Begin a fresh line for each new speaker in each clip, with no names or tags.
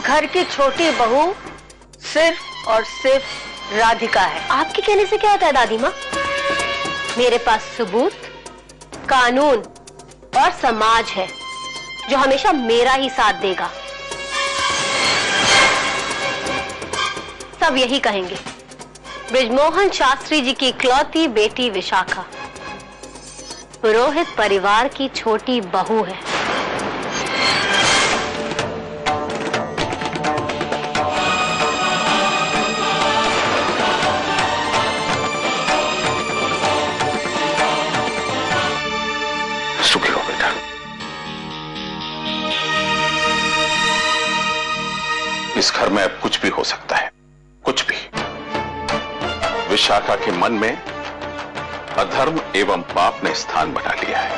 घर की छोटी बहू सिर्फ और सिर्फ राधिका है।
आपके कहने से क्या होता है दादी माँ?
मेरे पास सबूत, कानून और समाज है जो हमेशा मेरा ही साथ देगा। सब यही कहेंगे, बृजमोहन शास्त्री जी की इकलौती बेटी विशाखा पुरोहित परिवार की छोटी बहू है।
सुखी हो बेटा। इस घर में अब कुछ भी हो सकता है, कुछ भी। विशाखा के मन में अधर्म एवं पाप ने स्थान बना लिया है।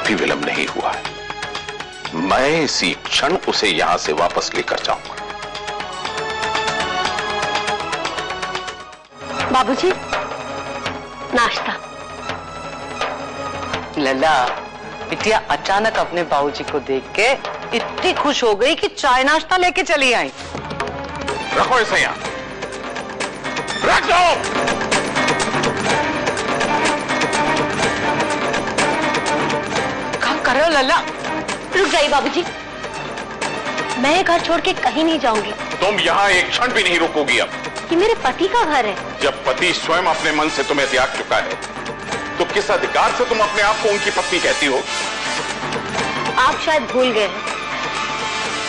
भी विलंब नहीं हुआ है। मैं इसी क्षण उसे यहां से वापस लेकर जाऊंगा।
बाबूजी, नाश्ता।
लला, बिटिया अचानक अपने बाबूजी को देख के इतनी खुश हो गई कि चाय नाश्ता लेके चली आई।
रखो इसे यहां, रख दो।
क्या कर रहे हो लला?
रुक जाइए बाबूजी, मैं ये घर छोड़ के कहीं नहीं जाऊंगी।
तुम यहाँ एक क्षण भी नहीं रुकोगी। अब
ये मेरे पति का घर है।
जब पति स्वयं अपने मन से तुम्हें त्याग चुका है तो किस अधिकार से तुम अपने आप को उनकी पत्नी कहती हो?
आप शायद भूल गए हैं,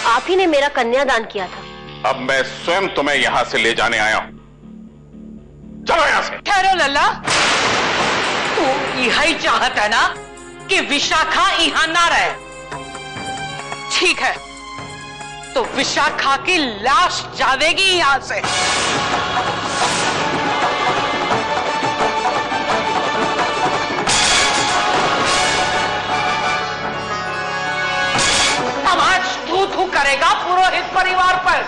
आप ही ने मेरा कन्यादान किया था।
अब मैं स्वयं तुम्हें यहां से ले जाने आया हूं। चलो यहां से।
ठहरो लला, तू यही चाहत है ना कि विशाखा यहां ना रहे? ठीक है, तो विशाखा की लाश जावेगी यहां से। अब आज थू करेगा पुरोहित परिवार पर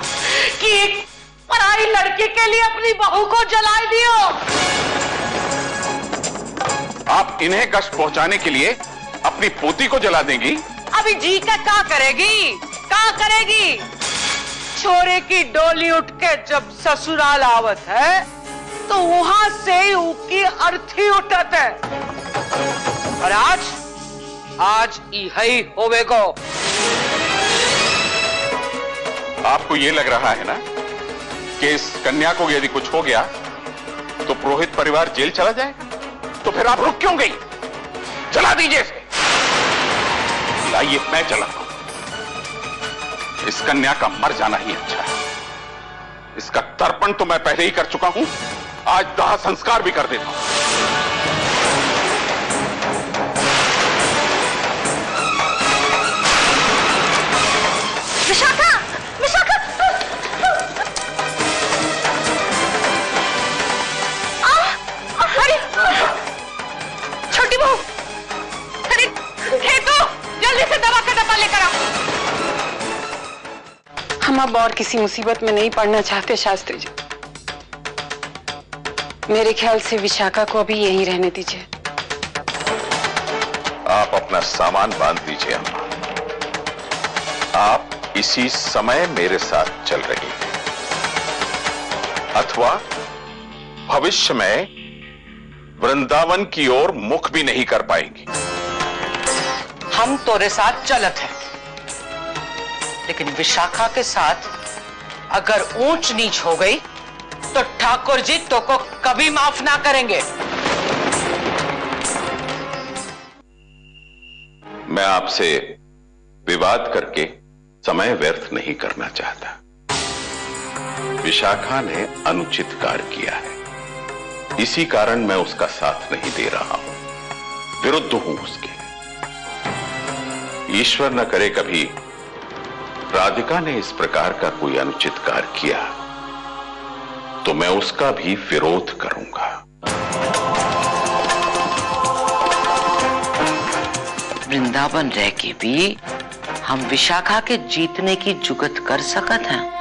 कि एक पराई लड़की के लिए अपनी बहू को जला दियो।
आप इन्हें कष्ट पहुंचाने के लिए अपनी पोती को जला देंगी?
अभी जी का क्या करेगी? क्या करेगी? छोरे की डोली उठ के जब ससुराल आवत है तो वहां से उसकी अर्थी उठत है। और आज यही होवेगो।
आपको यह लग रहा है ना कि इस कन्या को यदि कुछ हो गया तो पुरोहित परिवार जेल चला जाएगा? तो फिर आप रुक क्यों गई? चला दीजिए इसे। लाइए, मैं चलाता हूं। इस कन्या का मर जाना ही अच्छा है। इसका तर्पण तो मैं पहले ही कर चुका हूं, आज दाह संस्कार भी कर देता हूं।
विशाखा, विशाखा! अरे छोटी बहू, अरे खेतो, जल्दी से दवा का डब्बा लेकर आओ।
हम अब और किसी मुसीबत में नहीं पड़ना चाहते शास्त्री जी। मेरे ख्याल से विशाखा को अभी यहीं रहने दीजिए।
आप अपना सामान बांध दीजिए अम्मा। आप इसी समय मेरे साथ चल रही हैं, अथवा भविष्य में वृंदावन की ओर मुख भी नहीं कर पाएंगी।
हम तोरे साथ चलत हैं, लेकिन विशाखा के साथ अगर ऊंच नीच हो गई तो ठाकुर जी तो को कभी माफ ना करेंगे।
मैं आपसे विवाद करके समय व्यर्थ नहीं करना चाहता। विशाखा ने अनुचित कार्य किया है, इसी कारण मैं उसका साथ नहीं दे रहा हूं, विरुद्ध हूं उसके। ईश्वर न करे कभी राधिका ने इस प्रकार का कोई अनुचित कार्य किया तो मैं उसका भी विरोध करूंगा।
वृंदावन रह के भी हम विशाखा के जीतने की जुगत कर सकत हैं।